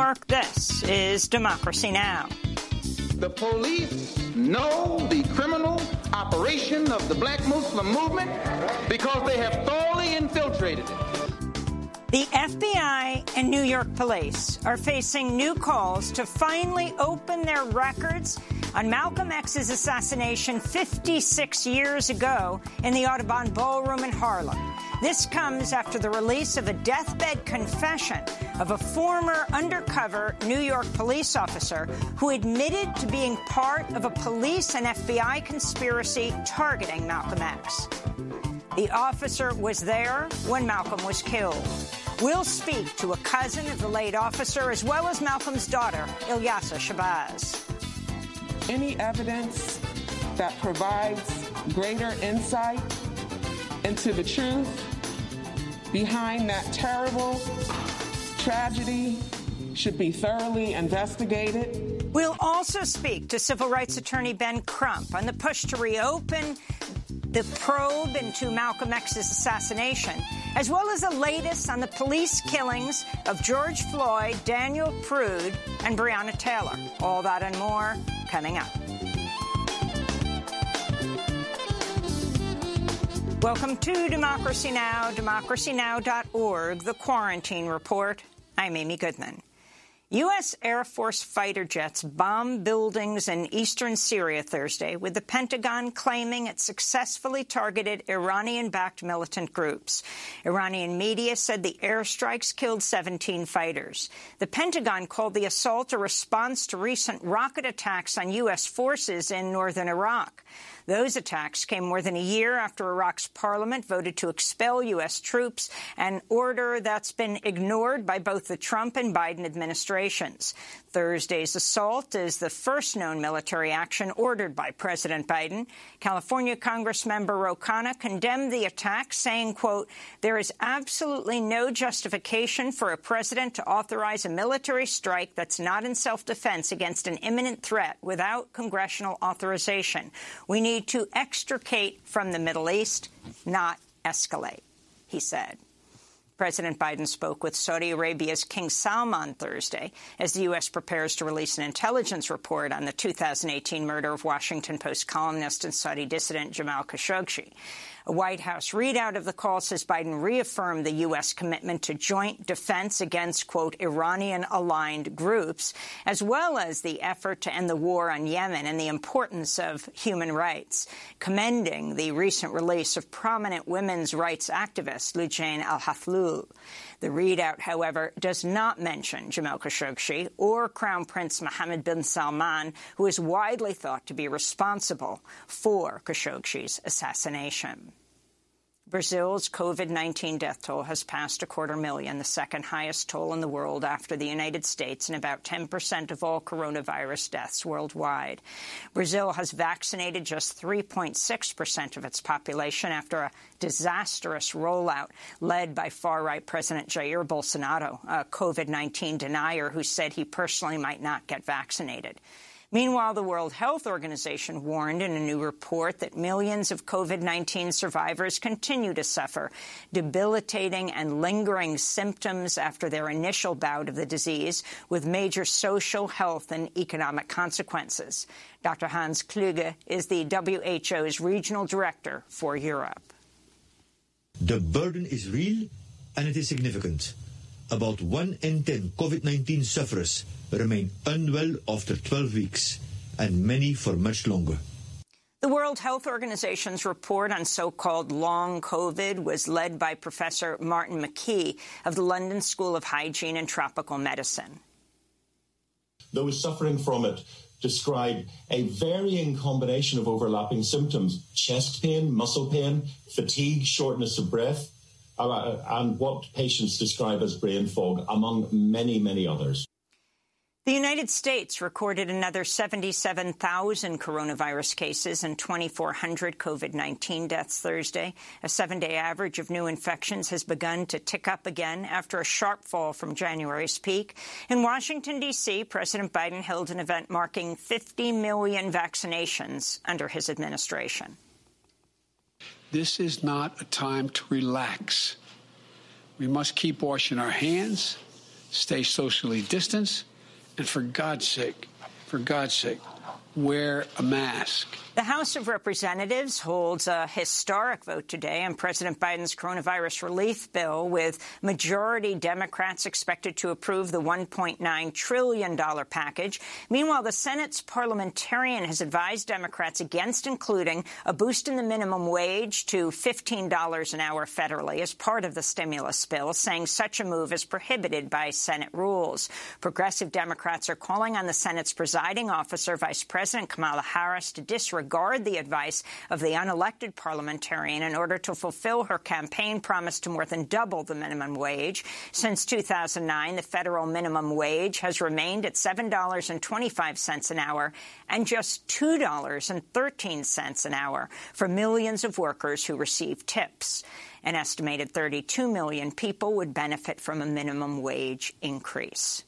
York, this is Democracy Now! The police know the criminal operation of the Black Muslim movement because they have thoroughly infiltrated it. The FBI and New York police are facing new calls to finally open their records on Malcolm X's assassination 56 years ago in the Audubon Ballroom in Harlem. This comes after the release of a deathbed confession of a former undercover New York police officer who admitted to being part of a police and FBI conspiracy targeting Malcolm X. The officer was there when Malcolm was killed. We'll speak to a cousin of the late officer as well as Malcolm's daughter, Ilyasa Shabazz. Any evidence that provides greater insight into the truth behind that terrible tragedy should be thoroughly investigated. We'll also speak to civil rights attorney Ben Crump on the push to reopen the probe into Malcolm X's assassination, as well as the latest on the police killings of George Floyd, Daniel Prude, and Breonna Taylor. All that and more coming up. Welcome to Democracy Now!, democracynow.org, The Quarantine Report. I'm Amy Goodman. U.S. Air Force fighter jets bombed buildings in eastern Syria Thursday, with the Pentagon claiming it successfully targeted Iranian-backed militant groups. Iranian media said the airstrikes killed 17 fighters. The Pentagon called the assault a response to recent rocket attacks on U.S. forces in northern Iraq. Those attacks came more than a year after Iraq's parliament voted to expel U.S. troops, an order that's been ignored by both the Trump and Biden administrations. Thursday's assault is the first known military action ordered by President Biden. California Congressmember Ro Khanna condemned the attack, saying, quote, "There is absolutely no justification for a president to authorize a military strike that's not in self-defense against an imminent threat without congressional authorization. We need to extricate from the Middle East, not escalate," he said. President Biden spoke with Saudi Arabia's King Salman Thursday as the U.S. prepares to release an intelligence report on the 2018 murder of Washington Post columnist and Saudi dissident Jamal Khashoggi. A White House readout of the call says Biden reaffirmed the U.S. commitment to joint defense against, quote, Iranian-aligned groups, as well as the effort to end the war on Yemen and the importance of human rights, commending the recent release of prominent women's rights activist Loujain al-Hathlul. The readout, however, does not mention Jamal Khashoggi or Crown Prince Mohammed bin Salman, who is widely thought to be responsible for Khashoggi's assassination. Brazil's COVID-19 death toll has passed 250,000, the second highest toll in the world after the United States, and about 10% of all coronavirus deaths worldwide. Brazil has vaccinated just 3.6% of its population after a disastrous rollout led by far-right President Jair Bolsonaro, a COVID-19 denier who said he personally might not get vaccinated. Meanwhile, the World Health Organization warned in a new report that millions of COVID-19 survivors continue to suffer debilitating and lingering symptoms after their initial bout of the disease, with major social, health, and economic consequences. Dr. Hans Kluge is the WHO's regional director for Europe. The burden is real and it is significant. About 1 in 10 COVID-19 sufferers remain unwell after 12 weeks, and many for much longer. The World Health Organization's report on so-called long COVID was led by Professor Martin McKee of the London School of Hygiene and Tropical Medicine. Those suffering from it describe a varying combination of overlapping symptoms: chest pain, muscle pain, fatigue, shortness of breath, and what patients describe as brain fog, among many, many others. The United States recorded another 77,000 coronavirus cases and 2,400 COVID-19 deaths Thursday. A 7-day average of new infections has begun to tick up again after a sharp fall from January's peak. In Washington, D.C., President Biden held an event marking 50 million vaccinations under his administration. This is not a time to relax. We must keep washing our hands, stay socially distanced, and for God's sake, wear a mask. The House of Representatives holds a historic vote today on President Biden's coronavirus relief bill, with majority Democrats expected to approve the $1.9 trillion package. Meanwhile, the Senate's parliamentarian has advised Democrats against including a boost in the minimum wage to $15 an hour federally as part of the stimulus bill, saying such a move is prohibited by Senate rules. Progressive Democrats are calling on the Senate's presiding officer, Vice President Kamala Harris, to disregard the advice of the unelected parliamentarian in order to fulfill her campaign promise to more than double the minimum wage. Since 2009, the federal minimum wage has remained at $7.25 an hour and just $2.13 an hour for millions of workers who receive tips. An estimated 32 million people would benefit from a minimum wage increase.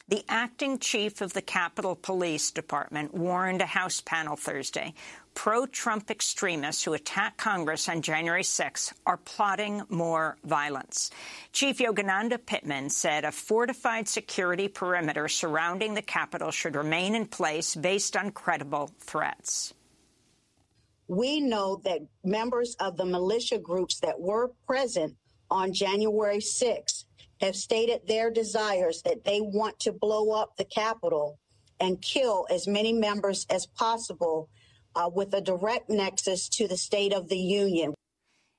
The acting chief of the Capitol Police Department warned a House panel Thursday pro-Trump extremists who attacked Congress on January 6 are plotting more violence. Chief Yogananda Pittman said a fortified security perimeter surrounding the Capitol should remain in place based on credible threats. We know that members of the militia groups that were present on January 6 have stated their desires that they want to blow up the Capitol and kill as many members as possible with a direct nexus to the State of the Union.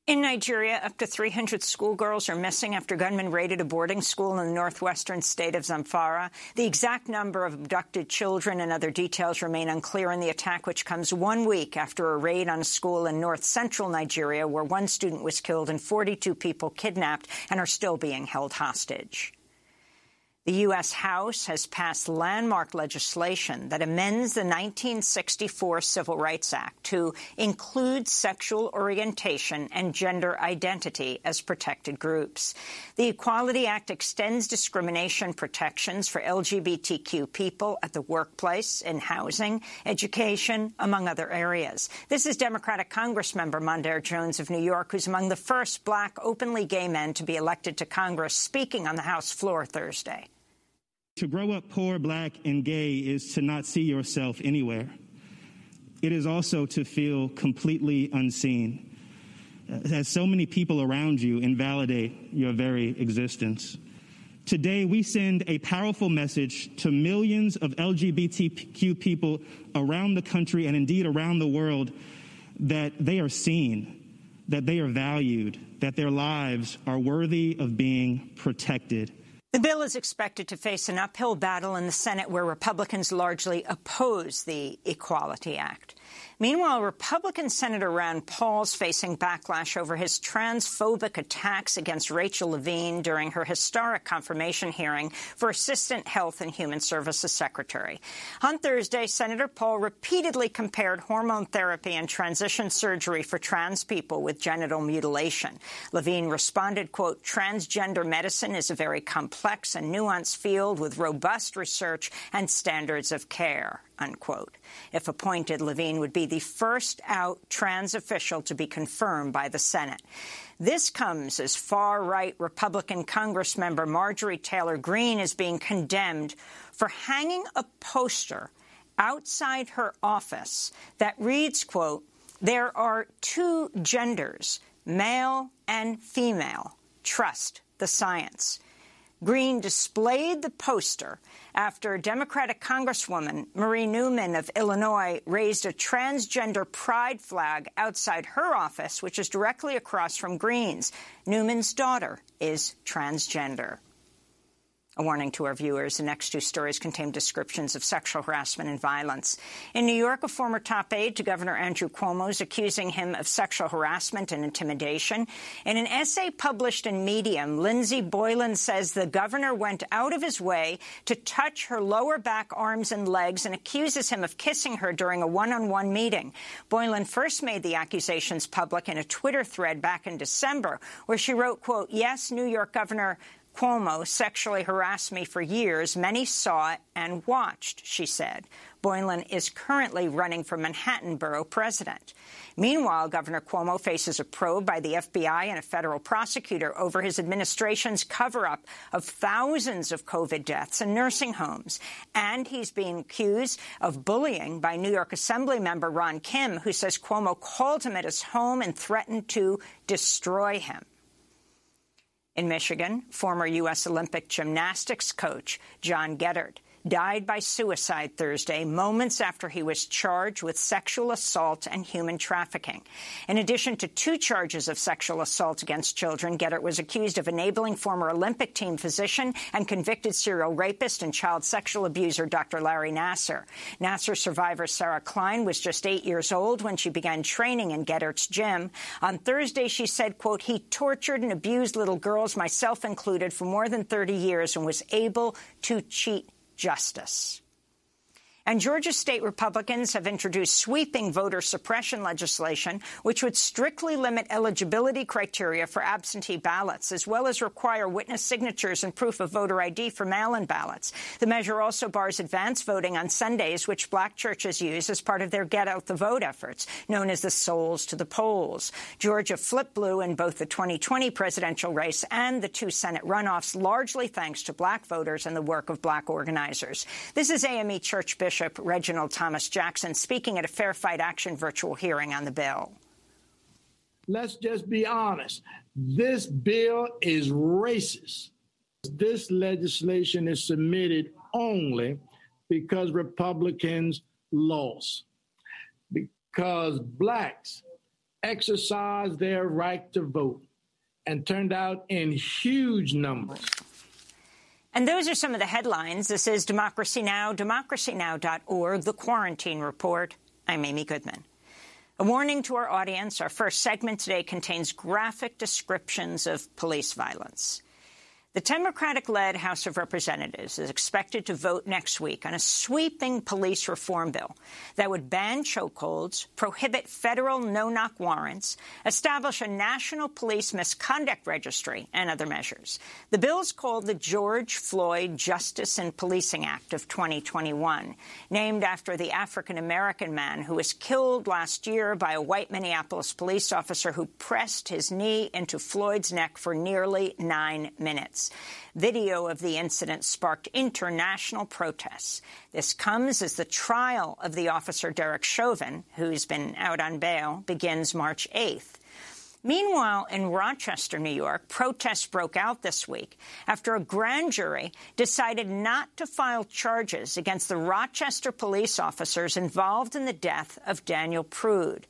In Nigeria, up to 300 schoolgirls are missing after gunmen raided a boarding school in the northwestern state of Zamfara. The exact number of abducted children and other details remain unclear in the attack, which comes 1 week after a raid on a school in north-central Nigeria where one student was killed and 42 people kidnapped and are still being held hostage. The U.S. House has passed landmark legislation that amends the 1964 Civil Rights Act to include sexual orientation and gender identity as protected groups. The Equality Act extends discrimination protections for LGBTQ people at the workplace, in housing, education, among other areas. This is Democratic Congressmember Mondaire Jones of New York, who's among the first black openly gay men to be elected to Congress, speaking on the House floor Thursday. To grow up poor, black, and gay is to not see yourself anywhere. It is also to feel completely unseen, as so many people around you invalidate your very existence. Today, we send a powerful message to millions of LGBTQ people around the country and indeed around the world that they are seen, that they are valued, that their lives are worthy of being protected. The bill is expected to face an uphill battle in the Senate, where Republicans largely oppose the Equality Act. Meanwhile, Republican Senator Rand Paul's facing backlash over his transphobic attacks against Rachel Levine during her historic confirmation hearing for Assistant Health and Human Services Secretary. On Thursday, Senator Paul repeatedly compared hormone therapy and transition surgery for trans people with genital mutilation. Levine responded, quote, "Transgender medicine is a very complex and nuanced field with robust research and standards of care," unquote. If appointed, Levine would be the first out trans official to be confirmed by the Senate. This comes as far-right Republican Congressmember Marjorie Taylor Greene is being condemned for hanging a poster outside her office that reads, quote, "There are two genders, male and female. Trust the science." Greene displayed the poster after Democratic Congresswoman Marie Newman of Illinois raised a transgender pride flag outside her office, which is directly across from Greene's. Newman's daughter is transgender. A warning to our viewers, the next two stories contain descriptions of sexual harassment and violence. In New York, a former top aide to Governor Andrew Cuomo is accusing him of sexual harassment and intimidation. In an essay published in Medium, Lindsay Boylan says the governor went out of his way to touch her lower back, arms and legs and accuses him of kissing her during a one-on-one meeting. Boylan first made the accusations public in a Twitter thread back in December, where she wrote, quote, "Yes, New York Governor Cuomo sexually harassed me for years. Many saw it and watched, she said. Boylan is currently running for Manhattan Borough president. Meanwhile, Governor Cuomo faces a probe by the FBI and a federal prosecutor over his administration's cover-up of thousands of COVID deaths in nursing homes. And he's being accused of bullying by New York Assembly member Ron Kim, who says Cuomo called him at his home and threatened to destroy him. In Michigan, former U.S. Olympic gymnastics coach John Geddert died by suicide Thursday, moments after he was charged with sexual assault and human trafficking. In addition to 2 charges of sexual assault against children, Geddert was accused of enabling former Olympic team physician and convicted serial rapist and child sexual abuser Dr. Larry Nassar. Nassar survivor Sarah Klein was just 8 years old when she began training in Geddert's gym. On Thursday, she said, quote, "He tortured and abused little girls, myself included, for more than 30 years and was able to cheat justice." And Georgia state Republicans have introduced sweeping voter suppression legislation, which would strictly limit eligibility criteria for absentee ballots, as well as require witness signatures and proof of voter ID for mail-in ballots. The measure also bars advance voting on Sundays, which black churches use as part of their Get Out the Vote efforts, known as the Souls to the Polls. Georgia flipped blue in both the 2020 presidential race and the 2 Senate runoffs, largely thanks to black voters and the work of black organizers. This is AME Church Bishop Reginald Thomas Jackson speaking at a Fair Fight Action virtual hearing on the bill. Let's just be honest. This bill is racist. This legislation is submitted only because Republicans lost, because blacks exercised their right to vote and turned out in huge numbers. And those are some of the headlines. This is Democracy Now!, democracynow.org, The Quarantine Report. I'm Amy Goodman. A warning to our audience, our first segment today contains graphic descriptions of police violence. The Democratic-led House of Representatives is expected to vote next week on a sweeping police reform bill that would ban chokeholds, prohibit federal no-knock warrants, establish a national police misconduct registry, and other measures. The bill is called the George Floyd Justice in Policing Act of 2021, named after the African-American man who was killed last year by a white Minneapolis police officer who pressed his knee into Floyd's neck for nearly 9 minutes. Video of the incident sparked international protests. This comes as the trial of the officer Derek Chauvin, who's been out on bail, begins March 8th. Meanwhile, in Rochester, New York, protests broke out this week after a grand jury decided not to file charges against the Rochester police officers involved in the death of Daniel Prude.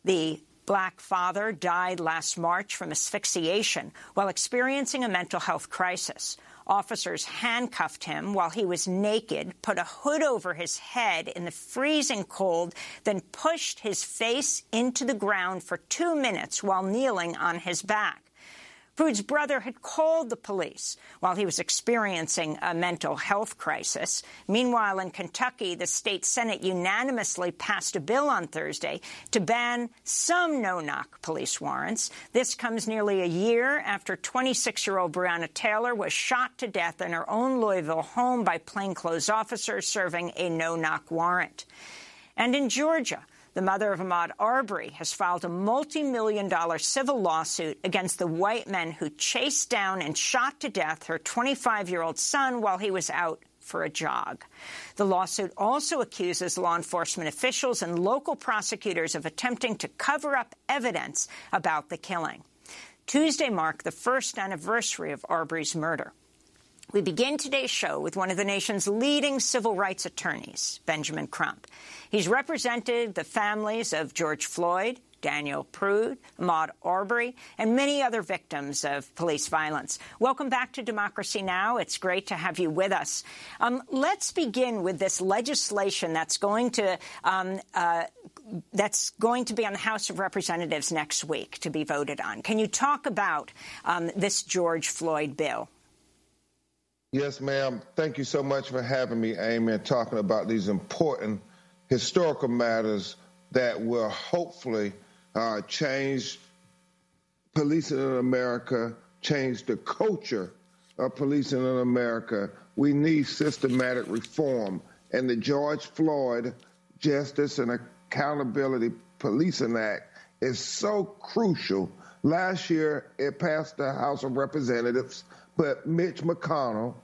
The black father died last March from asphyxiation while experiencing a mental health crisis. Officers handcuffed him while he was naked, put a hood over his head in the freezing cold, then pushed his face into the ground for 2 minutes while kneeling on his back. Prude's brother had called the police while he was experiencing a mental health crisis. Meanwhile, in Kentucky, the state Senate unanimously passed a bill on Thursday to ban some no-knock police warrants. This comes nearly a year after 26-year-old Breonna Taylor was shot to death in her own Louisville home by plainclothes officers serving a no-knock warrant. And in Georgia, the mother of Ahmaud Arbery has filed a multi-million-dollar civil lawsuit against the white men who chased down and shot to death her 25-year-old son while he was out for a jog. The lawsuit also accuses law enforcement officials and local prosecutors of attempting to cover up evidence about the killing. Tuesday marked the first anniversary of Arbery's murder. We begin today's show with one of the nation's leading civil rights attorneys, Benjamin Crump. He's represented the families of George Floyd, Daniel Prude, Ahmaud Arbery, and many other victims of police violence. Welcome back to Democracy Now! It's great to have you with us. Let's begin with this legislation that's going to be on the House of Representatives next week to be voted on. Can you talk about this George Floyd bill? Yes, ma'am. Thank you so much for having me, Amy, and talking about these important historical matters that will hopefully change policing in America, change the culture of policing in America. We need systematic reform. And the George Floyd Justice and Accountability Policing Act is so crucial. Last year, it passed the House of Representatives, but Mitch McConnell,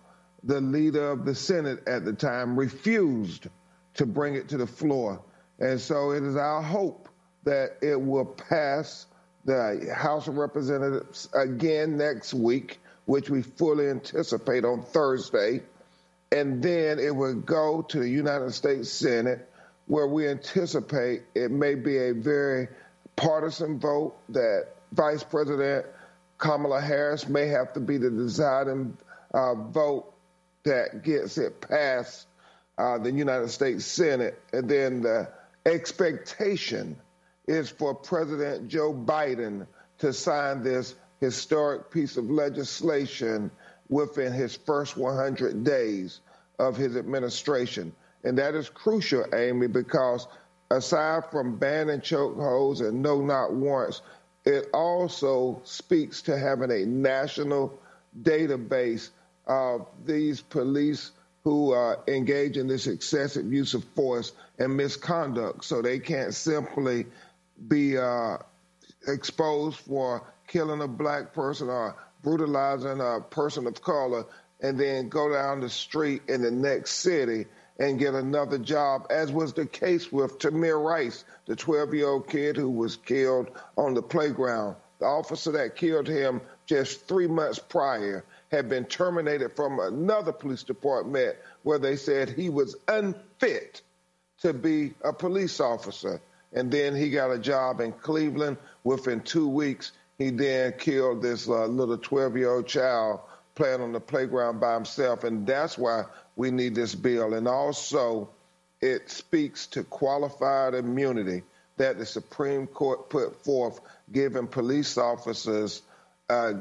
the leader of the Senate at the time, refused to bring it to the floor. And so it is our hope that it will pass the House of Representatives again next week, which we fully anticipate on Thursday. And then it will go to the United States Senate, where we anticipate it may be a very partisan vote that Vice President Kamala Harris may have to be the deciding vote that gets it past the United States Senate. And then the expectation is for President Joe Biden to sign this historic piece of legislation within his first 100 days of his administration. And that is crucial, Amy, because aside from banning chokeholds and no-knock warrants, it also speaks to having a national database of these police who engage in this excessive use of force and misconduct, so they can't simply be exposed for killing a black person or brutalizing a person of color and then go down the street in the next city and get another job, as was the case with Tamir Rice, the 12-year-old kid who was killed on the playground. The officer that killed him just 3 months prior had been terminated from another police department where they said he was unfit to be a police officer. And then he got a job in Cleveland. Within 2 weeks, he then killed this little 12-year-old child playing on the playground by himself. And that's why we need this bill. And also, it speaks to qualified immunity that the Supreme Court put forth, giving police officers a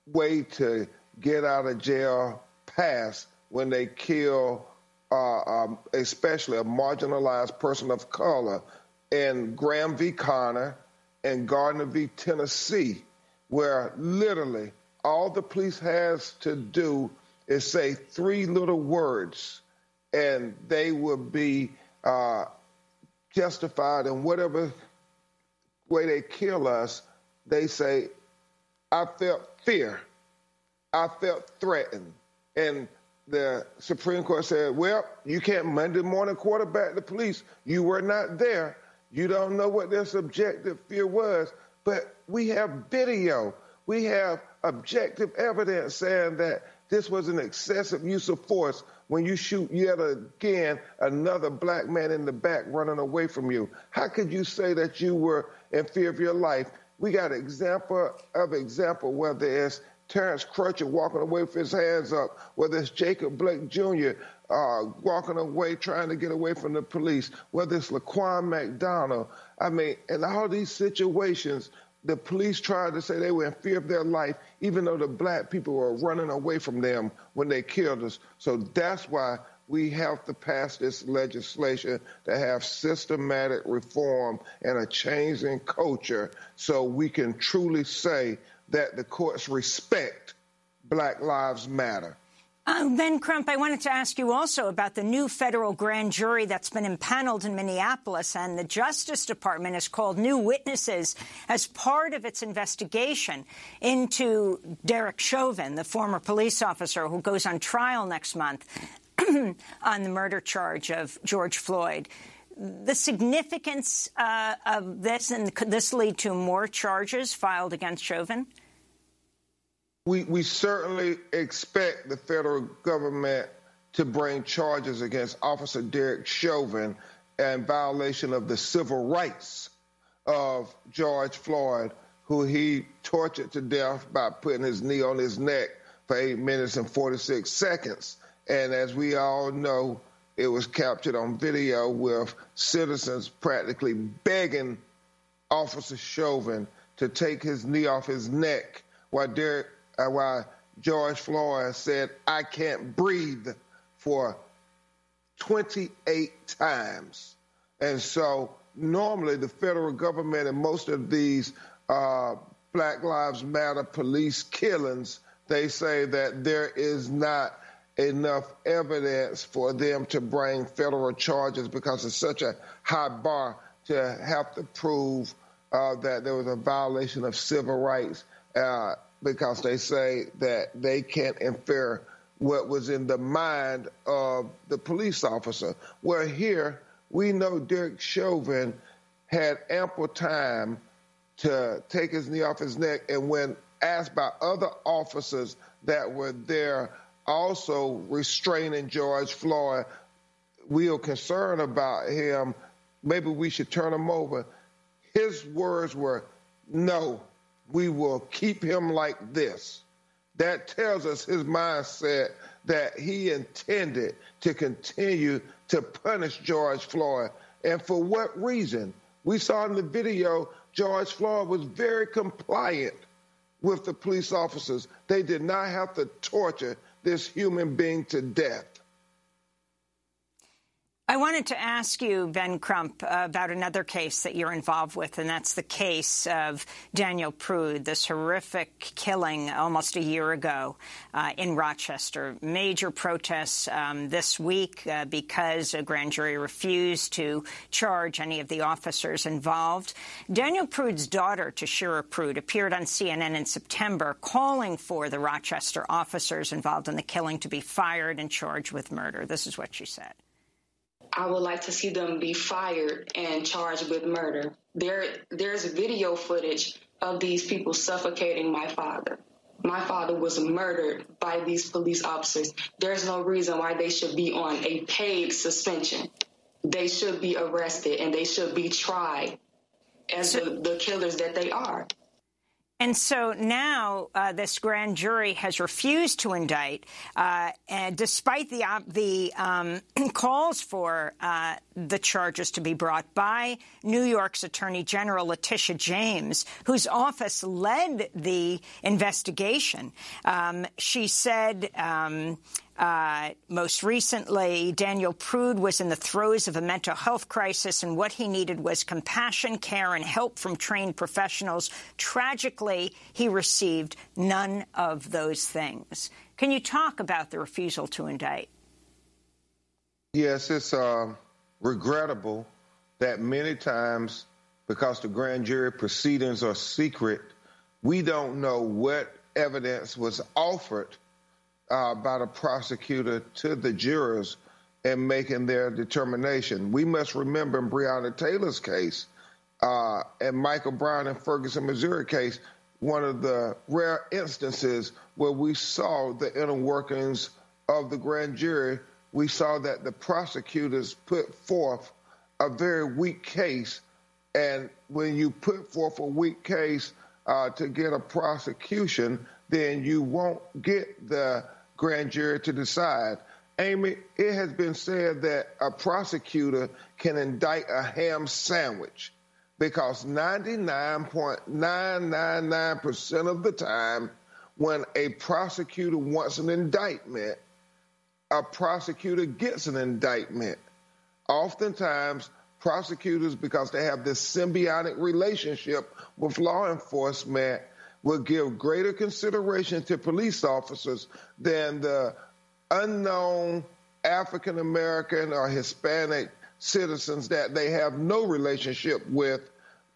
way to get out of jail pass when they kill especially a marginalized person of color in Graham v. Connor and Gardner v. Tennessee, where literally all the police has to do is say 3 little words and they will be justified in whatever way they kill us. They say, I felt fear. I felt threatened. And the Supreme Court said, well, you can't Monday morning quarterback the police. You were not there. You don't know what their subjective fear was. But we have video. We have objective evidence saying that this was an excessive use of force when you shoot yet again another black man in the back running away from you. How could you say that you were in fear of your life? We got example, whether it's Terrence Crutcher walking away with his hands up, whether it's Jacob Blake Jr. Walking away, trying to get away from the police, whether it's Laquan McDonald. I mean, in all these situations, the police tried to say they were in fear of their life, even though the black people were running away from them when they killed us. So that's why we have to pass this legislation to have systematic reform and a change in culture so we can truly say that the courts respect Black Lives Matter. Ben Crump, I wanted to ask you also about the new federal grand jury that's been impaneled in Minneapolis, and the Justice Department has called new witnesses as part of its investigation into Derek Chauvin, the former police officer who goes on trial next month on the murder charge of George Floyd. The significance of this, and could this lead to more charges filed against Chauvin? We certainly expect the federal government to bring charges against Officer Derek Chauvin in violation of the civil rights of George Floyd, who he tortured to death by putting his knee on his neck for 8 minutes and 46 seconds. And as we all know, it was captured on video with citizens practically begging Officer Chauvin to take his knee off his neck while George Floyd said, I can't breathe, for 28 times. And so normally the federal government and most of these Black Lives Matter police killings they say that there is not enough evidence for them to bring federal charges because it's such a high bar to have to prove that there was a violation of civil rights because they say that they can't infer what was in the mind of the police officer. Well, here we know Derek Chauvin had ample time to take his knee off his neck, and when asked by other officers that were there also restraining George Floyd, we are concerned about him, maybe we should turn him over. His words were, no, we will keep him like this. That tells us his mindset that he intended to continue to punish George Floyd. And for what reason? We saw in the video, George Floyd was very compliant with the police officers. They did not have to torture this human being to death. I wanted to ask you, Ben Crump, about another case that you're involved with, and that's the case of Daniel Prude, this horrific killing almost a year ago in Rochester. Major protests this week because a grand jury refused to charge any of the officers involved. Daniel Prude's daughter, Tashira Prude, appeared on CNN in September calling for the Rochester officers involved in the killing to be fired and charged with murder. This is what she said. I would like to see them be fired and charged with murder. There's video footage of these people suffocating my father. My father was murdered by these police officers. There's no reason why they should be on a paid suspension. They should be arrested and they should be tried as the killers that they are. And so now this grand jury has refused to indict, and despite the calls for the charges to be brought by New York's Attorney General Letitia James, whose office led the investigation. She said most recently, Daniel Prude was in the throes of a mental health crisis, and what he needed was compassion, care, and help from trained professionals. Tragically, he received none of those things. Can you talk about the refusal to indict? Yes, it's regrettable that many times, because the grand jury proceedings are secret, we don't know what evidence was offered by the prosecutor to the jurors in making their determination. We must remember in Breonna Taylor's case and Michael Brown and Ferguson, Missouri case, one of the rare instances where we saw the inner workings of the grand jury. We saw that the prosecutors put forth a very weak case, and when you put forth a weak case to get a prosecution, then you won't get the grand jury to decide. Amy, it has been said that a prosecutor can indict a ham sandwich because 99.999% of the time when a prosecutor wants an indictment, a prosecutor gets an indictment. Oftentimes, prosecutors, because they have this symbiotic relationship with law enforcement, will give greater consideration to police officers than the unknown African-American or Hispanic citizens that they have no relationship with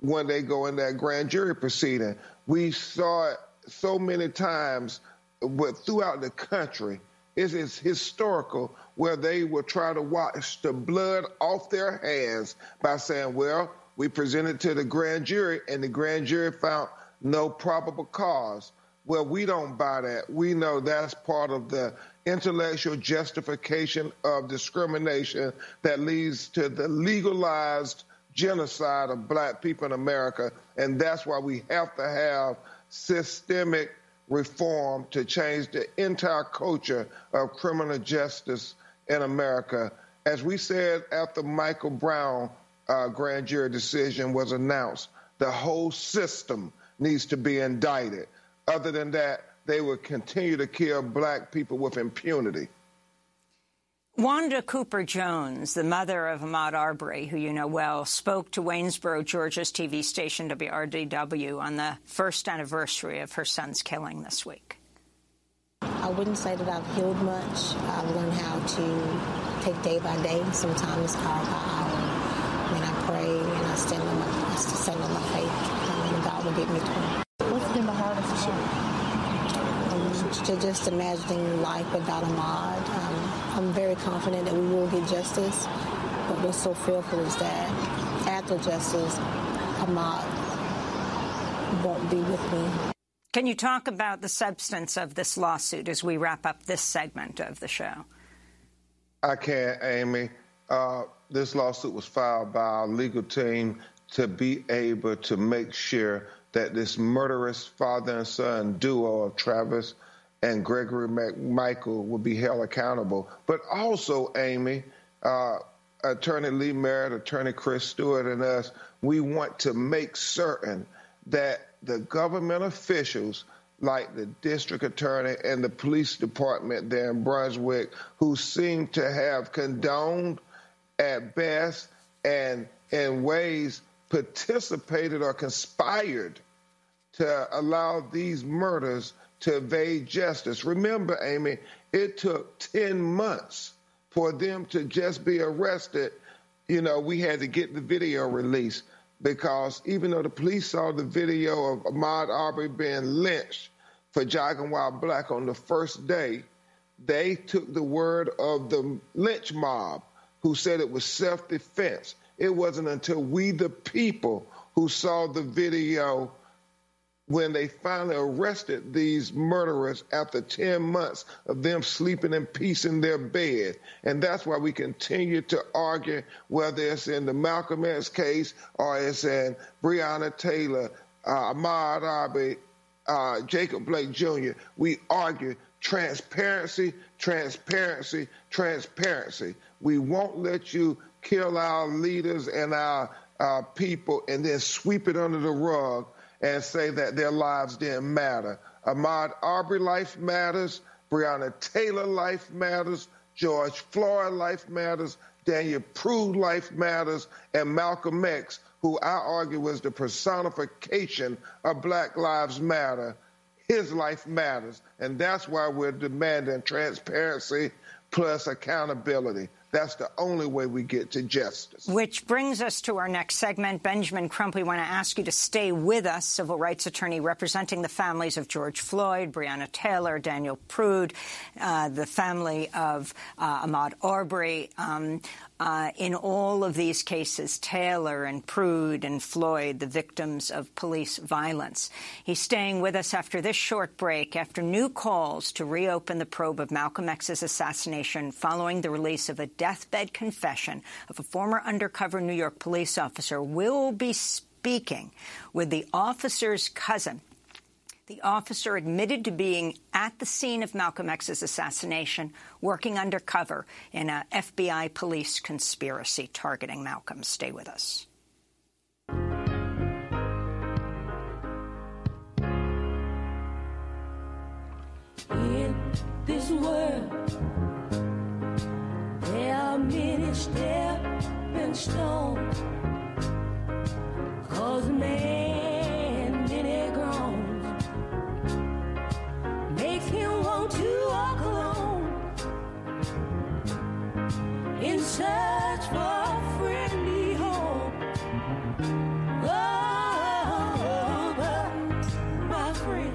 when they go in that grand jury proceeding. We saw it so many times throughout the country. It is historical where they will try to wash the blood off their hands by saying, well, we presented to the grand jury and the grand jury found no probable cause. Well, we don't buy that. We know that's part of the intellectual justification of discrimination that leads to the legalized genocide of black people in America. And that's why we have to have systemic reform to change the entire culture of criminal justice in America. As we said after Michael Brown grand jury decision was announced, the whole system needs to be indicted. Other than that, they will continue to kill black people with impunity. Wanda Cooper Jones, the mother of Ahmaud Arbery, who you know well, spoke to Waynesboro, Georgia's TV station WRDW on the first anniversary of her son's killing this week. I wouldn't say that I've healed much. I've learned how to take day by day. Sometimes hour by hour. I mean, I pray and I stand on my faith, and God will get me through. What's been the hardest part? To just imagining life without Ahmaud. I'm very confident that we will get justice, but what's so fearful is that after justice, Ahmaud won't be with me. Can you talk about the substance of this lawsuit as we wrap up this segment of the show? I can't, Amy. This lawsuit was filed by our legal team to be able to make sure that this murderous father and son duo of Travis and Gregory McMichael will be held accountable. But also, Amy, Attorney Lee Merritt, Attorney Chris Stewart, and us, we want to make certain that the government officials like the district attorney and the police department there in Brunswick, who seem to have condoned at best and in ways participated or conspired to allow these murders to evade justice. Remember, Amy, it took 10 months for them to just be arrested. You know, we had to get the video released because even though the police saw the video of Ahmaud Arbery being lynched for jogging while black on the first day, they took the word of the lynch mob who said it was self-defense. It wasn't until we, the people, who saw the video when they finally arrested these murderers after 10 months of them sleeping in peace in their bed. And that's why we continue to argue, whether it's in the Malcolm X case or it's in Breonna Taylor, Ahmaud Arbery, Jacob Blake Jr., we argue transparency, transparency, transparency. We won't let you kill our leaders and our people and then sweep it under the rug and say that their lives didn't matter. Ahmaud Arbery life matters, Breonna Taylor life matters, George Floyd life matters, Daniel Prude life matters, and Malcolm X, who I argue was the personification of Black Lives Matter, his life matters. And that's why we're demanding transparency plus accountability. That's the only way we get to justice. Which brings us to our next segment. Benjamin Crump, we want to ask you to stay with us, civil rights attorney representing the families of George Floyd, Breonna Taylor, Daniel Prude, the family of Ahmaud Arbery. In all of these cases, Taylor and Prude and Floyd, the victims of police violence. He's staying with us after this short break, after new calls to reopen the probe of Malcolm X's assassination following the release of a deathbed confession of a former undercover New York police officer. We'll be speaking with the officer's cousin. The officer admitted to being at the scene of Malcolm X's assassination, working undercover in a FBI police conspiracy targeting Malcolm. Stay with us. In this world, there are many stepping stones, 'cause man, many groans, makes him want to walk alone in search for a friendly home. Oh, but my friend,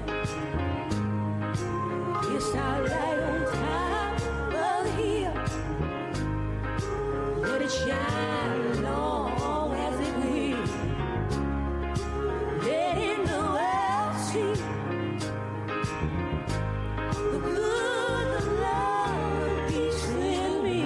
it's our light on top of the hill, let it shine long as it will, letting the world see the good, the love, the peace in me.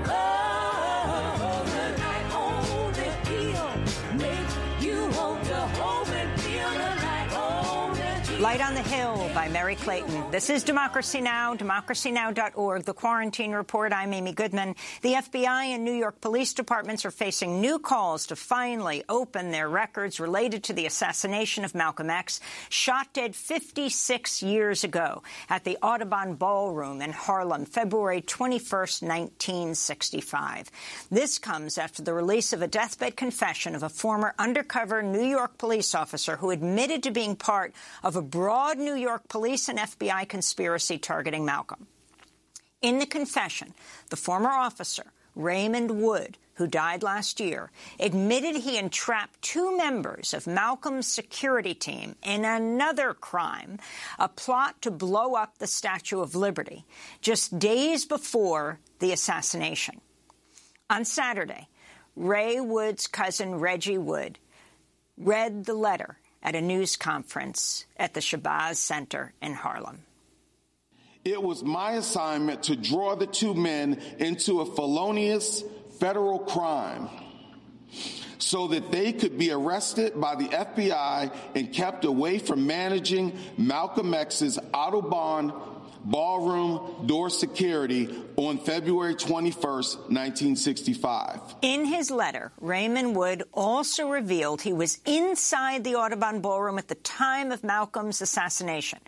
Oh, the light on the hill makes you want to hold and feel the light on the hill. Light on the Hill by Mary Clayton. This is Democracy Now!, democracynow.org, The Quarantine Report. I'm Amy Goodman. The FBI and New York police departments are facing new calls to finally open their records related to the assassination of Malcolm X, shot dead 56 years ago at the Audubon Ballroom in Harlem, February 21st, 1965. This comes after the release of a deathbed confession of a former undercover New York police officer who admitted to being part of a broad New York police and FBI conspiracy targeting Malcolm. In the confession, the former officer, Raymond Wood, who died last year, admitted he entrapped two members of Malcolm's security team in another crime, a plot to blow up the Statue of Liberty, just days before the assassination. On Saturday, Ray Wood's cousin Reggie Wood read the letter at a news conference at the Shabazz Center in Harlem. It was my assignment to draw the two men into a felonious federal crime so that they could be arrested by the FBI and kept away from managing Malcolm X's Audubon ballroom door security on February 21st, 1965. In his letter, Raymond Wood also revealed he was inside the Audubon ballroom at the time of Malcolm's assassination.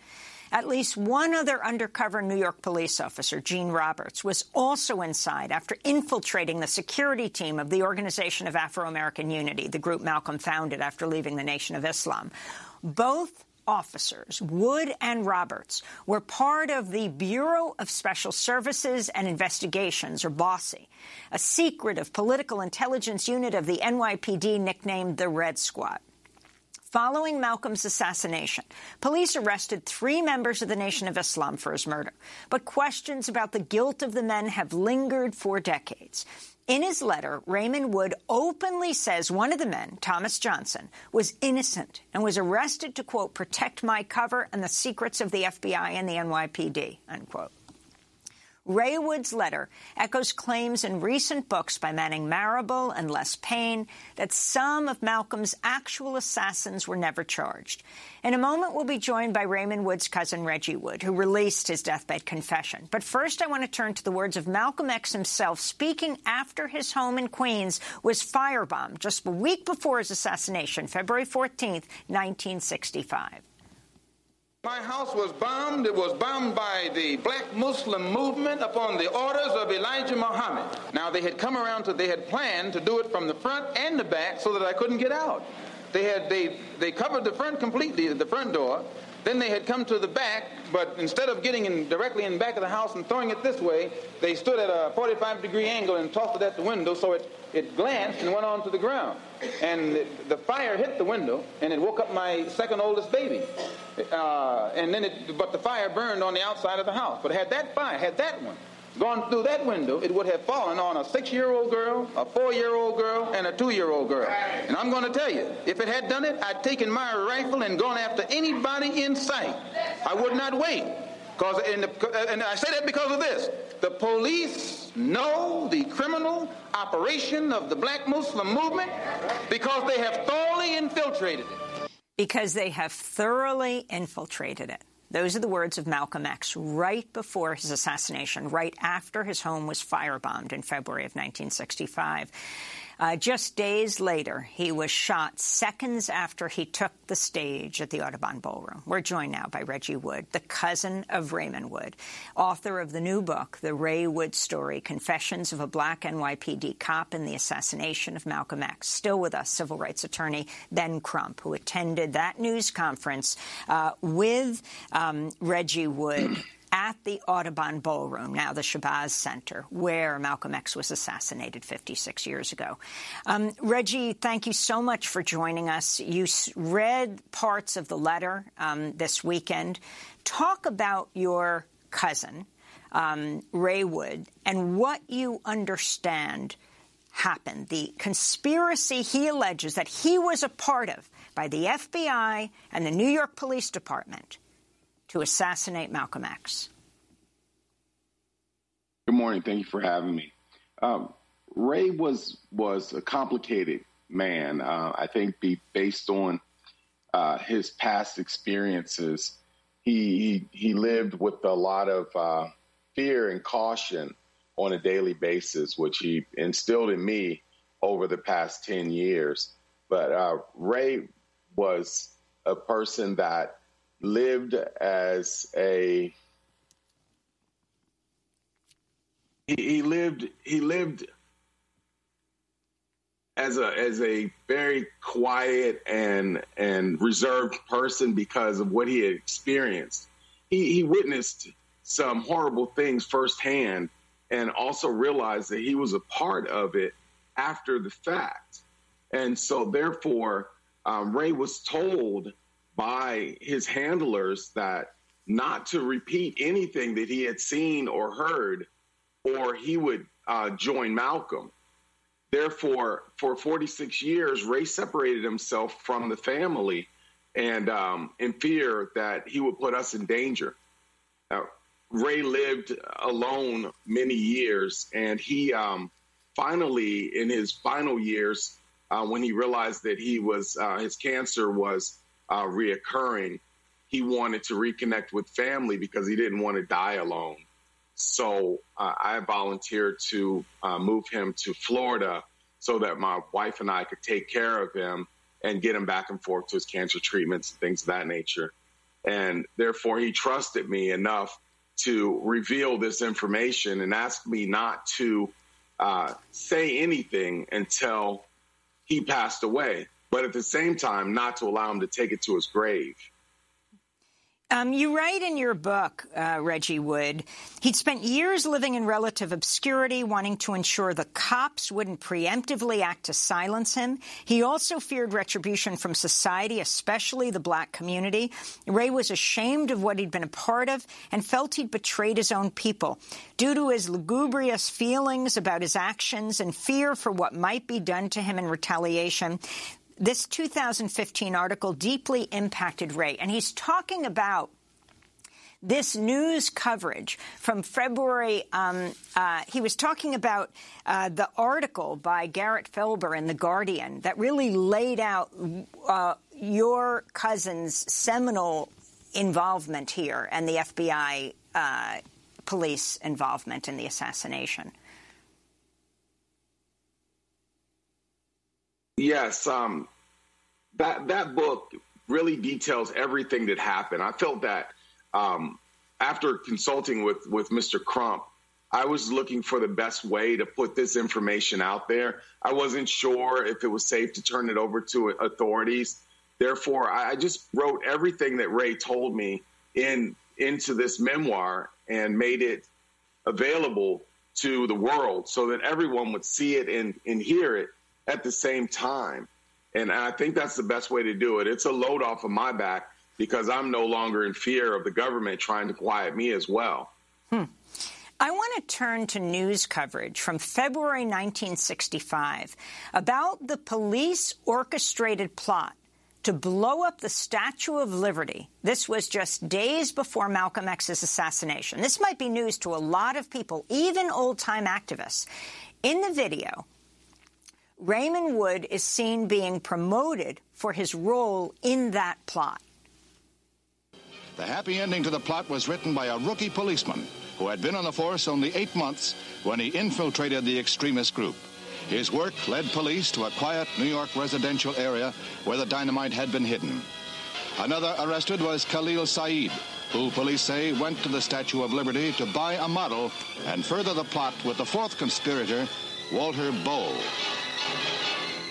At least one other undercover New York police officer, Gene Roberts, was also inside after infiltrating the security team of the Organization of Afro-American Unity, the group Malcolm founded after leaving the Nation of Islam. Both officers, Wood and Roberts, were part of the Bureau of Special Services and Investigations, or BOSSI, a secretive political intelligence unit of the NYPD nicknamed the Red Squad. Following Malcolm's assassination, police arrested 3 members of the Nation of Islam for his murder, but questions about the guilt of the men have lingered for decades. In his letter, Raymond Wood openly says one of the men, Thomas Johnson, was innocent and was arrested to, quote, protect my cover and the secrets of the FBI and the NYPD, unquote. Ray Wood's letter echoes claims in recent books by Manning Marable and Les Payne that some of Malcolm's actual assassins were never charged. In a moment, we'll be joined by Raymond Wood's cousin Reggie Wood, who released his deathbed confession. But first, I want to turn to the words of Malcolm X himself, speaking after his home in Queens was firebombed just a week before his assassination, February 14th, 1965. My house was bombed. It was bombed by the black Muslim movement upon the orders of Elijah Muhammad. Now, they had come around they had planned to do it from the front and the back so that I couldn't get out. They covered the front completely, the front door. Then they had come to the back, but instead of getting directly in the back of the house and throwing it this way, they stood at a 45-degree angle and tossed it at the window, so it glanced and went onto the ground. And the fire hit the window, and it woke up my second oldest baby. But the fire burned on the outside of the house. But had that one gone through that window, it would have fallen on a 6-year-old girl, a 4-year-old girl, and a 2-year-old girl. And I'm going to tell you, if it had done it, I'd taken my rifle and gone after anybody in sight. I would not wait. And I say that because of this. The police know the criminal operation of the black Muslim movement because they have thoroughly infiltrated it. Because they have thoroughly infiltrated it. Those are the words of Malcolm X right before his assassination, right after his home was firebombed in February of 1965. Just days later, he was shot seconds after he took the stage at the Audubon Ballroom. We're joined now by Reggie Wood, the cousin of Raymond Wood, author of the new book, The Ray Wood Story, Confessions of a Black NYPD Cop in the Assassination of Malcolm X. Still with us, civil rights attorney Ben Crump, who attended that news conference with Reggie Wood at the Audubon Ballroom, now the Shabazz Center, where Malcolm X was assassinated 56 years ago. Reggie, thank you so much for joining us. You read parts of the letter this weekend. Talk about your cousin, Ray Wood, and what you understand happened, the conspiracy he alleges that he was a part of by the FBI and the New York Police Department to assassinate Malcolm X. Good morning. Thank you for having me. Ray was a complicated man. I think based on his past experiences, he lived with a lot of fear and caution on a daily basis, which he instilled in me over the past 10 years. But Ray was a person that lived as he lived as a very quiet and reserved person because of what he had experienced. He witnessed some horrible things firsthand and also realized that he was a part of it after the fact. And so therefore, Ray was told by his handlers that not to repeat anything that he had seen or heard, or he would join Malcolm. Therefore, for 46 years, Ray separated himself from the family and in fear that he would put us in danger. Ray lived alone many years, and he finally, in his final years, when he realized that his cancer was reoccurring, he wanted to reconnect with family because he didn't want to die alone. So I volunteered to move him to Florida so that my wife and I could take care of him and get him back and forth to his cancer treatments and things of that nature. And therefore, he trusted me enough to reveal this information and asked me not to say anything until he passed away, but at the same time, not to allow him to take it to his grave. You write in your book, Reggie Wood, he'd spent years living in relative obscurity, wanting to ensure the cops wouldn't preemptively act to silence him. He also feared retribution from society, especially the black community. Ray was ashamed of what he'd been a part of and felt he'd betrayed his own people. Due to his lugubrious feelings about his actions and fear for what might be done to him in retaliation, this 2015 article deeply impacted Ray, and he's talking about this news coverage from February. He was talking about the article by Garrett Felber in The Guardian that really laid out your cousin's seminal involvement here and the FBI police involvement in the assassination. Yes, that book really details everything that happened. I felt that after consulting with Mr. Crump, I was looking for the best way to put this information out there. I wasn't sure if it was safe to turn it over to authorities. Therefore, I just wrote everything that Ray told me into this memoir and made it available to the world so that everyone would see it and hear it at the same time. And I think that's the best way to do it. It's a load off of my back because I'm no longer in fear of the government trying to quiet me as well. I want to turn to news coverage from February 1965 about the police orchestrated plot to blow up the Statue of Liberty. This was just days before Malcolm X's assassination. This might be news to a lot of people, even old-time activists. In the video, Raymond Wood is seen being promoted for his role in that plot. The happy ending to the plot was written by a rookie policeman who had been on the force only 8 months when he infiltrated the extremist group. His work led police to a quiet New York residential area where the dynamite had been hidden. Another arrested was Khalil Saeed, who police say went to the Statue of Liberty to buy a model and further the plot with the fourth conspirator, Walter Bowe.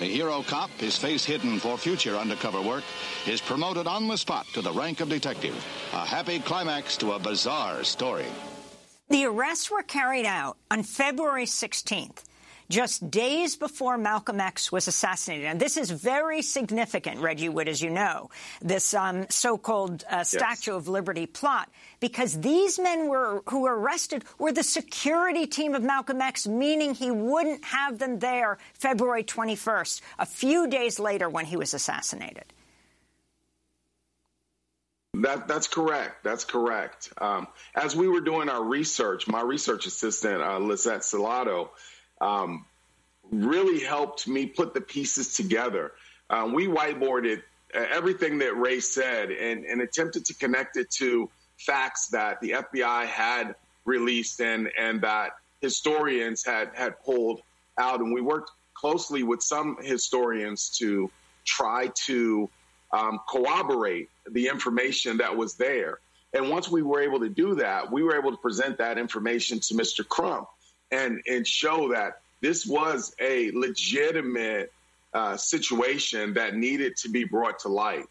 The hero cop, his face hidden for future undercover work, is promoted on the spot to the rank of detective. A happy climax to a bizarre story. The arrests were carried out on February 16th, just days before Malcolm X was assassinated. And this is very significant, Reggie Wood, as you know, this so-called Statue of Liberty plot, because these men who were arrested were the security team of Malcolm X, meaning he wouldn't have them there February 21st, a few days later when he was assassinated. That's correct. That's correct. As we were doing our research, my research assistant, Lizette Salato, really helped me put the pieces together. We whiteboarded everything that Ray said and attempted to connect it to facts that the FBI had released and that historians had pulled out. And we worked closely with some historians to try to corroborate the information that was there. And once we were able to do that, we were able to present that information to Mr. Crump and show that this was a legitimate situation that needed to be brought to light.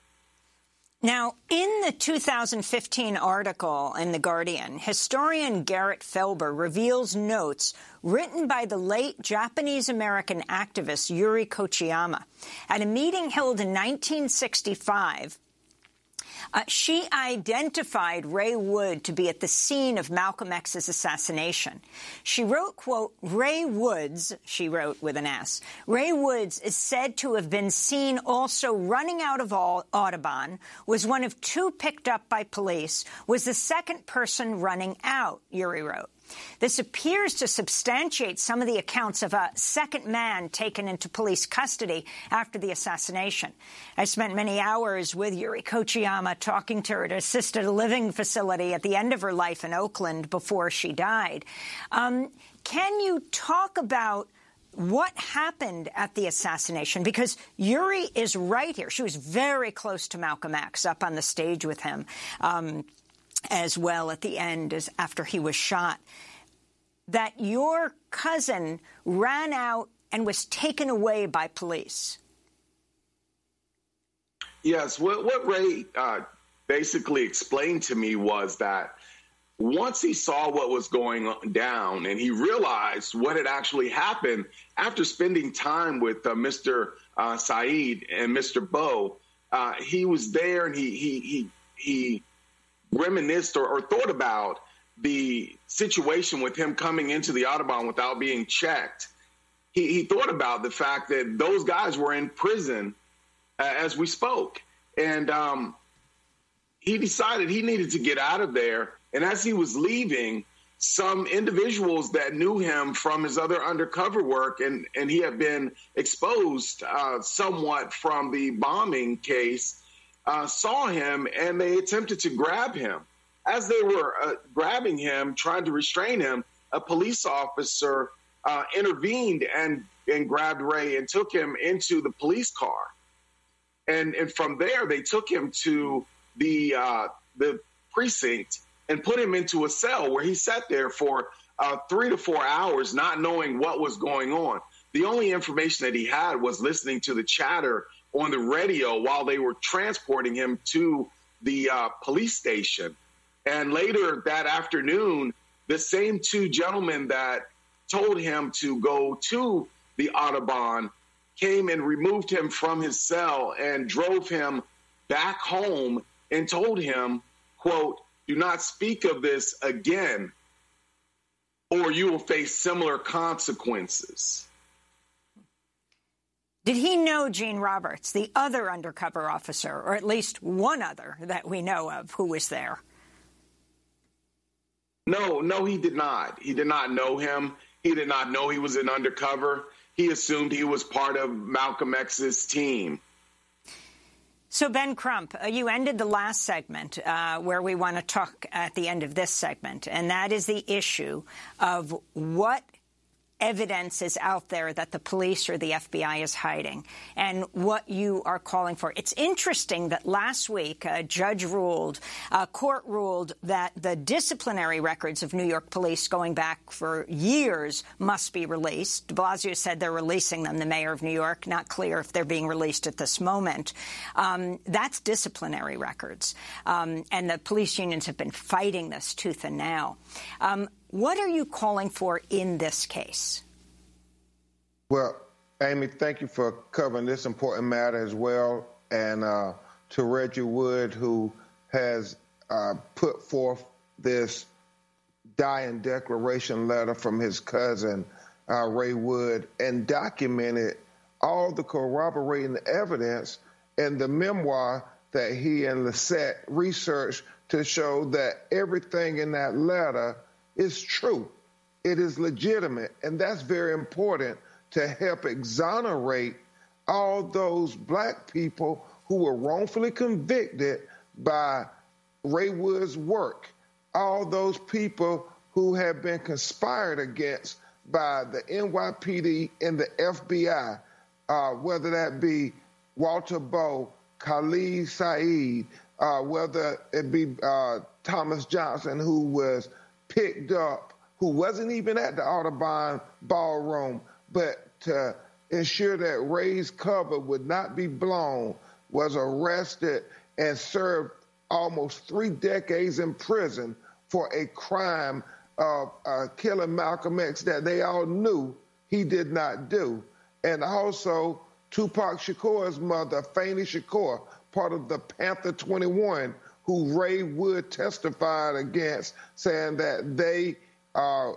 Now, in the 2015 article in The Guardian, historian Garrett Felber reveals notes written by the late Japanese-American activist Yuri Kochiyama. At a meeting held in 1965, she identified Ray Wood to be at the scene of Malcolm X's assassination. She wrote, quote, Ray Woods, she wrote with an S, Ray Woods is said to have been seen also running out of Audubon, was one of two picked up by police, was the second person running out, Yuri wrote. This appears to substantiate some of the accounts of a second man taken into police custody after the assassination. I spent many hours with Yuri Kochiyama talking to her at an assisted living facility at the end of her life in Oakland before she died. Can you talk about what happened at the assassination? Because Yuri is right here. She was very close to Malcolm X, up on the stage with him as well at the end as after he was shot. That your cousin ran out and was taken away by police. Yes, what Ray basically explained to me was that once he saw what was going down and he realized what had actually happened after spending time with Mr. Saeed and Mr. Bowe, he was there and he reminisced or thought about the situation with him coming into the Audubon without being checked. He thought about the fact that those guys were in prison as we spoke. And he decided he needed to get out of there. And as he was leaving, some individuals that knew him from his other undercover work, and he had been exposed somewhat from the bombing case, saw him and they attempted to grab him. As they were grabbing him, trying to restrain him, a police officer intervened and grabbed Ray and took him into the police car. And from there, they took him to the precinct and put him into a cell where he sat there for 3 to 4 hours, not knowing what was going on. The only information that he had was listening to the chatter on the radio while they were transporting him to the police station. And later that afternoon, the same two gentlemen that told him to go to the Audubon came and removed him from his cell and drove him back home and told him, quote, do not speak of this again, or you will face similar consequences. Did he know Gene Roberts, the other undercover officer, or at least one other that we know of who was there? No, he did not. He did not know him. He did not know he was an undercover. He assumed he was part of Malcolm X's team. So, Ben Crump, you ended the last segment where we want to talk at the end of this segment, and that is the issue of what evidence is out there that the police or the FBI is hiding and what you are calling for. It's interesting that last week a court ruled that the disciplinary records of New York police going back for years must be released. De Blasio said they're releasing them, the mayor of New York. Not clear if they're being released at this moment. That's disciplinary records. And the police unions have been fighting this tooth and nail. What are you calling for in this case? Well, Amy, thank you for covering this important matter as well. And to Reggie Wood, who has put forth this dying declaration letter from his cousin, Ray Wood, and documented all the corroborating evidence in the memoir that he and Lisette researched to show that everything in that letter is true. It is legitimate, and that's very important to help exonerate all those black people who were wrongfully convicted by Ray Wood's work, all those people who have been conspired against by the NYPD and the FBI, whether that be Walter Bowe, Khalid Saeed, whether it be Thomas Johnson, who was picked up, who wasn't even at the Audubon ballroom, but to ensure that Ray's cover would not be blown, was arrested and served almost 3 decades in prison for a crime of killing Malcolm X that they all knew he did not do. And also Tupac Shakur's mother, Fannie Shakur, part of the Panther 21, who Ray Wood testified against, saying that they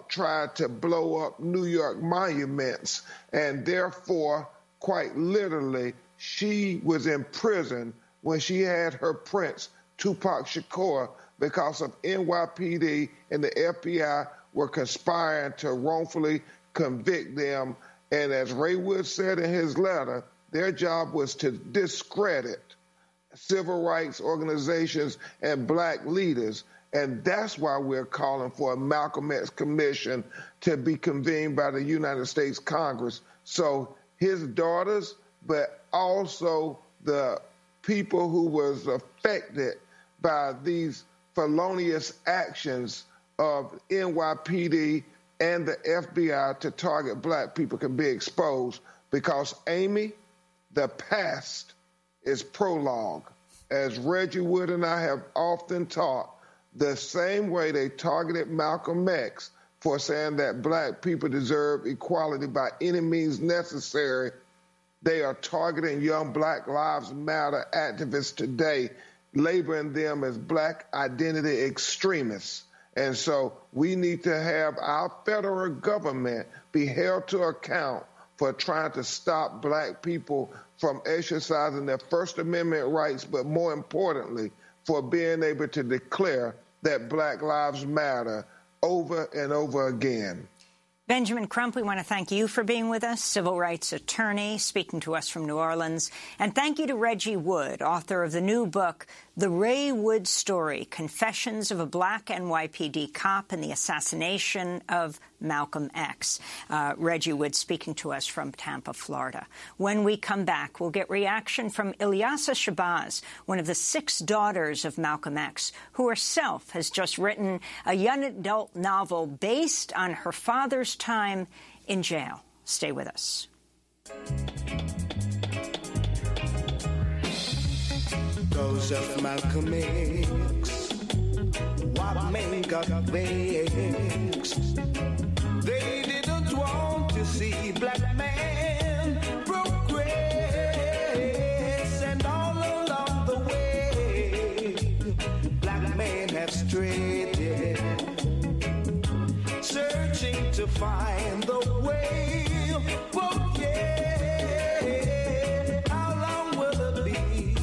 tried to blow up New York monuments. And therefore, quite literally, she was in prison when she had her prince, Tupac Shakur, because of NYPD and the FBI were conspiring to wrongfully convict them. And as Ray Wood said in his letter, their job was to discredit civil rights organizations and black leaders. And that's why we're calling for a Malcolm X commission to be convened by the United States Congress. So his daughters, but also the people who was affected by these felonious actions of NYPD and the FBI to target black people can be exposed, because, Amy, the past is prologue. As Reggie Wood and I have often taught, the same way they targeted Malcolm X for saying that black people deserve equality by any means necessary, they are targeting young Black Lives Matter activists today, labeling them as black identity extremists. And so we need to have our federal government be held to account for trying to stop black people from exercising their First Amendment rights, but more importantly, for being able to declare that Black Lives Matter over and over again. Benjamin Crump, we want to thank you for being with us, civil rights attorney, speaking to us from New Orleans. And thank you to Reggie Wood, author of the new book, The Ray Wood Story, Confessions of a Black NYPD Cop and the Assassination of Malcolm X. Reggie Wood speaking to us from Tampa, Florida. When we come back, we'll get reaction from Ilyasah Shabazz, one of the 6 daughters of Malcolm X, who herself has just written a young adult novel based on her father's time in jail. Stay with us. Those of Malcolm X, what men got vexed. They didn't want to see black men progress, and all along the way, black men have strayed, searching to find the way. Oh, yeah. How long will it be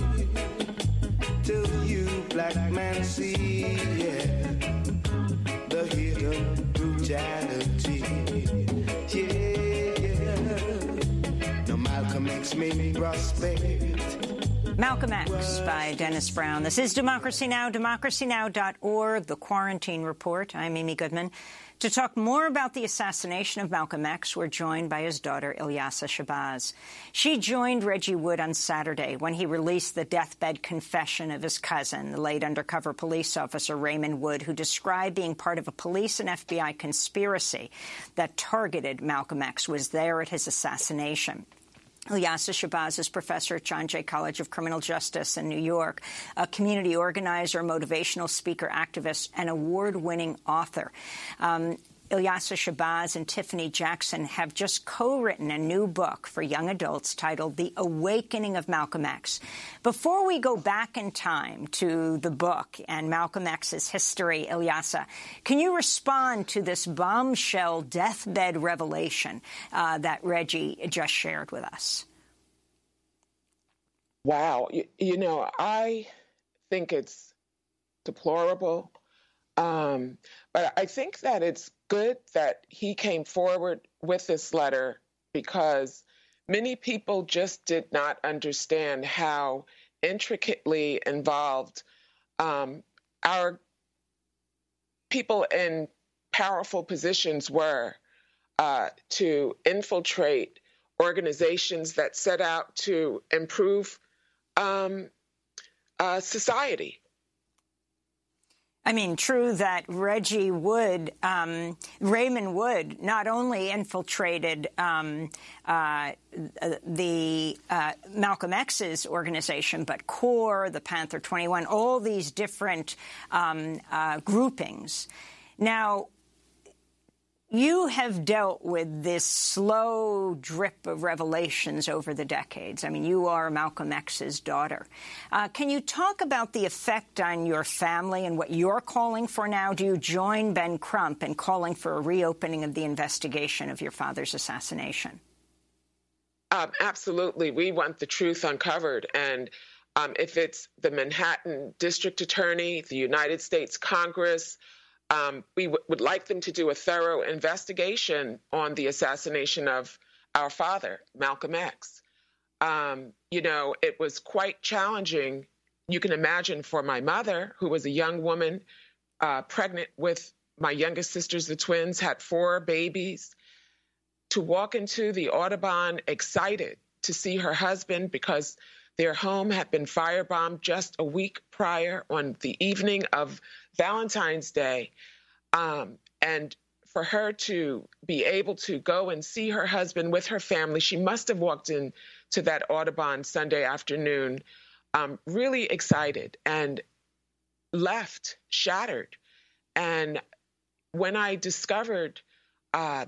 till you black men see, the hidden brutality? No, Malcolm X made me respect. Malcolm X by Dennis Brown. This is Democracy Now!, democracynow.org, The Quarantine Report. I'm Amy Goodman. To talk more about the assassination of Malcolm X, we're joined by his daughter, Ilyasah Shabazz. She joined Reggie Wood on Saturday when he released the deathbed confession of his cousin, the late undercover police officer Raymond Wood, who described being part of a police and FBI conspiracy that targeted Malcolm X, was there at his assassination. Ilyasah Shabazz is professor at John Jay College of Criminal Justice in New York, a community organizer, motivational speaker, activist, and award-winning author. Ilyasah Shabazz and Tiffany Jackson have just co-written a new book for young adults titled The Awakening of Malcolm X. Before we go back in time to the book and Malcolm X's history, Ilyasah, can you respond to this bombshell deathbed revelation that Reggie just shared with us? Wow. You know, I think it's deplorable. But I think that it's good that he came forward with this letter, because many people just did not understand how intricately involved our people in powerful positions were to infiltrate organizations that set out to improve society. I mean, true that Raymond Wood, not only infiltrated the Malcolm X's organization, but CORE, the Panther 21, all these different groupings. Now, you have dealt with this slow drip of revelations over the decades. I mean, you are Malcolm X's daughter. Can you talk about the effect on your family and what you're calling for now? Do you join Ben Crump in calling for a reopening of the investigation of your father's assassination? Absolutely. We want the truth uncovered. And if it's the Manhattan District Attorney, the United States Congress, we would like them to do a thorough investigation on the assassination of our father, Malcolm X. It was quite challenging, you can imagine, for my mother, who was a young woman, pregnant with my youngest sisters, the twins, had 4 babies, to walk into the Audubon excited to see her husband because their home had been firebombed just a week prior on the evening of Valentine's Day. And for her to be able to go and see her husband with her family, she must have walked in to that Audubon Sunday afternoon really excited and left shattered. And when I discovered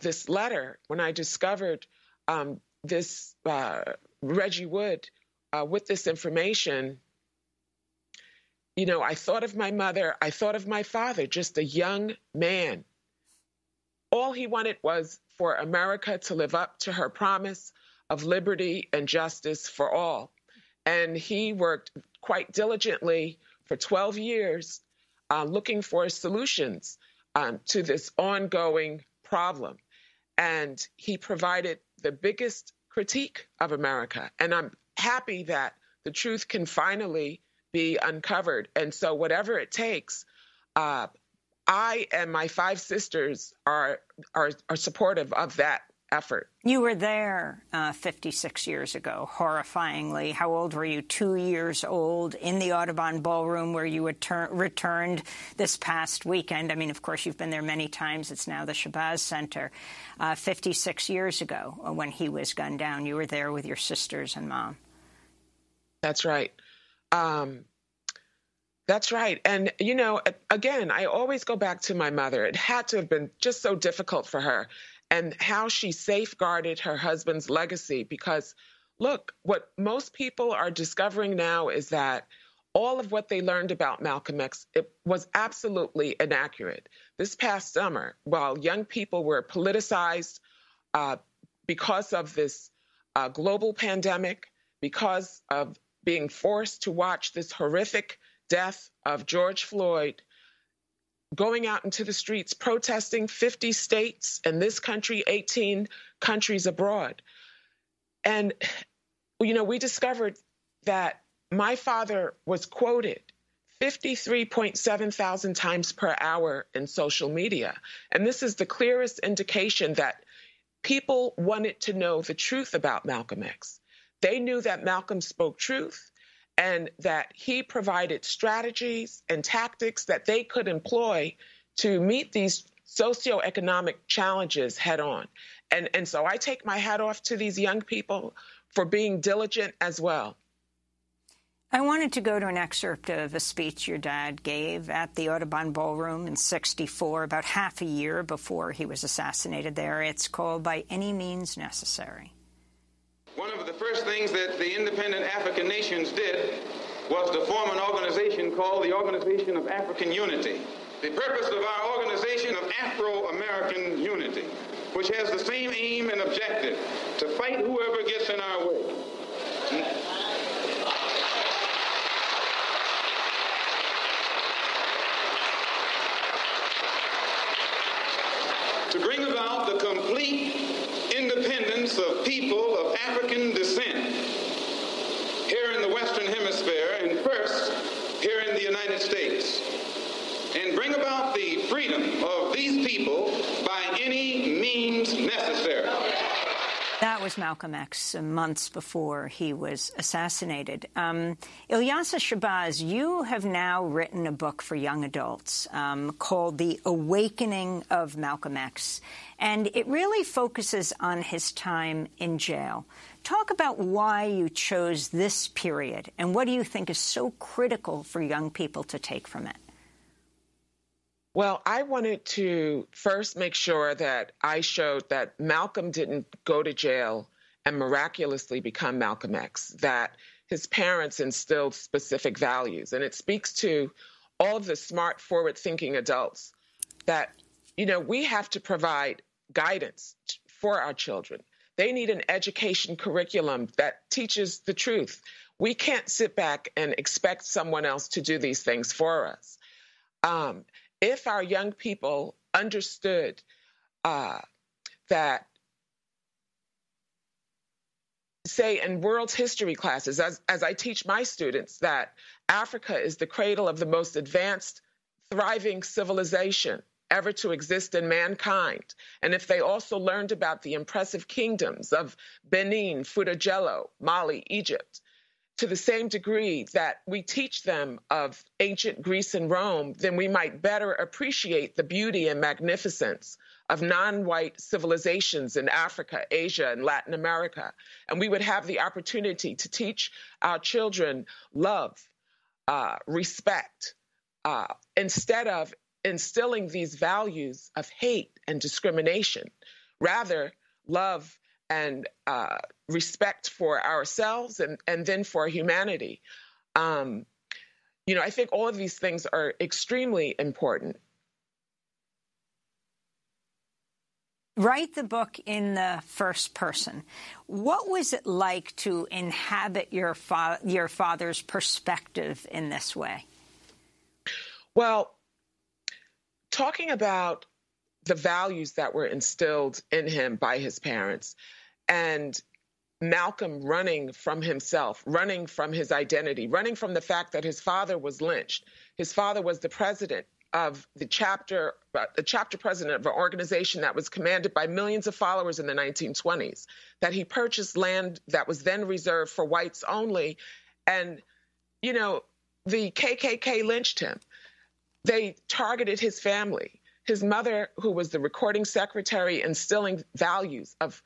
this letter, when I discovered this Reggie Wood with this information, I thought of my mother, I thought of my father, just a young man. All he wanted was for America to live up to her promise of liberty and justice for all. And he worked quite diligently for 12 years looking for solutions to this ongoing problem. And he provided the biggest critique of America. And I'm happy that the truth can finally be uncovered. And so whatever it takes, I and my 5 sisters are supportive of that effort. You were there 56 years ago, horrifyingly. How old were you? 2 years old, in the Audubon Ballroom where you returned this past weekend. I mean, of course, you've been there many times. It's now the Shabazz Center. 56 years ago, when he was gunned down, you were there with your sisters and mom. That's right. That's right. And, again, I always go back to my mother. It had to have been just so difficult for her, and how she safeguarded her husband's legacy. Because, look, what most people are discovering now is that all of what they learned about Malcolm X, it was absolutely inaccurate. This past summer, while young people were politicized because of this global pandemic, because of being forced to watch this horrific death of George Floyd, going out into the streets, protesting 50 states in this country, 18 countries abroad. And, we discovered that my father was quoted 53.7 thousand times per hour in social media. And this is the clearest indication that people wanted to know the truth about Malcolm X. They knew that Malcolm spoke truth and that he provided strategies and tactics that they could employ to meet these socioeconomic challenges head on. And so I take my hat off to these young people for being diligent as well. I wanted to go to an excerpt of a speech your dad gave at the Audubon Ballroom in '64, about half a year before he was assassinated there. It's called By Any Means Necessary. One of the first things that the independent African nations did was to form an organization called the Organization of African Unity. The purpose of our organization of Afro-American Unity, which has the same aim and objective, to fight whoever gets in our way. To bring about the complete independence of people of African descent here in the Western Hemisphere, and first here in the United States, and bring about the freedom of these people by any means necessary. That was Malcolm X months before he was assassinated. Ilyasah Shabazz, you have now written a book for young adults called The Awakening of Malcolm X, and it really focuses on his time in jail. Talk about why you chose this period, and what do you think is so critical for young people to take from it? Well, I wanted to first make sure that I showed that Malcolm didn't go to jail and miraculously become Malcolm X, that his parents instilled specific values. And it speaks to all of the smart, forward-thinking adults that, you know, we have to provide guidance for our children. They need an education curriculum that teaches the truth. We can't sit back and expect someone else to do these things for us. If our young people understood that, say, in world history classes, as I teach my students, that Africa is the cradle of the most advanced, thriving civilization ever to exist in mankind. And if they also learned about the impressive kingdoms of Benin, Fudajello, Mali, Egypt, to the same degree that we teach them of ancient Greece and Rome, then we might better appreciate the beauty and magnificence of non-white civilizations in Africa, Asia, and Latin America. And we would have the opportunity to teach our children love, respect, instead of instilling these values of hate and discrimination. Rather, love and respect for ourselves and then for humanity. You know, I think all of these things are extremely important. Write the book in the first person. What was it like to inhabit your father's perspective in this way? Well, talking about the values that were instilled in him by his parents, and Malcolm running from himself, running from his identity, running from the fact that his father was lynched. His father was the president of the chapter president of an organization that was commanded by millions of followers in the 1920s, that he purchased land that was then reserved for whites only. And, you know, the KKK lynched him. They targeted his family. His mother, who was the recording secretary, instilling values of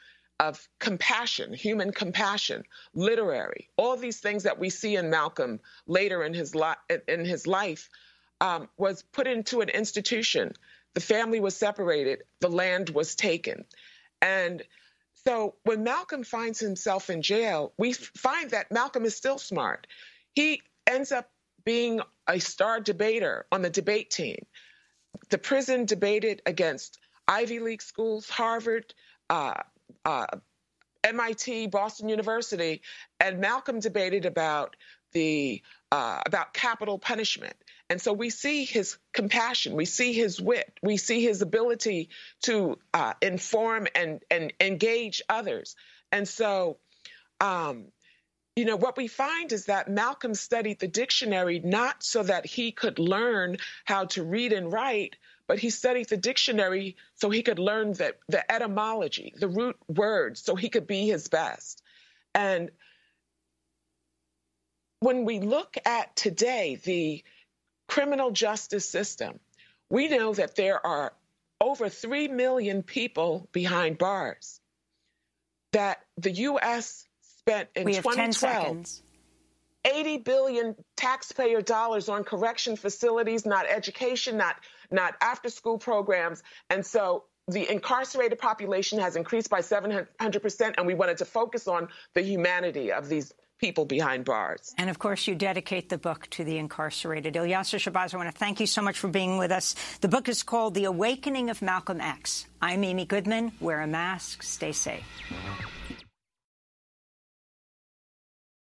compassion, human compassion, literary, all these things that we see in Malcolm later in his life, was put into an institution. The family was separated. The land was taken. And so when Malcolm finds himself in jail, we find that Malcolm is still smart. He ends up being a star debater on the debate team. The prison debated against Ivy League schools, Harvard, MIT, Boston University, and Malcolm debated about capital punishment. And so we see his compassion, we see his wit, we see his ability to inform and engage others. And so, you know, what we find is that Malcolm studied the dictionary not so that he could learn how to read and write, but he studied the dictionary so he could learn the etymology, the root words, so he could be his best. And when we look at today, the criminal justice system, we know that there are over 3 million people behind bars, that the U.S. spent in 2012 $80 billion taxpayer dollars on correction facilities, not education, not after-school programs. And so the incarcerated population has increased by 700%, and we wanted to focus on the humanity of these people behind bars. And, of course, you dedicate the book to the incarcerated. Ilyasah Shabazz, I want to thank you so much for being with us. The book is called The Awakening of Malcolm X. I'm Amy Goodman. Wear a mask. Stay safe.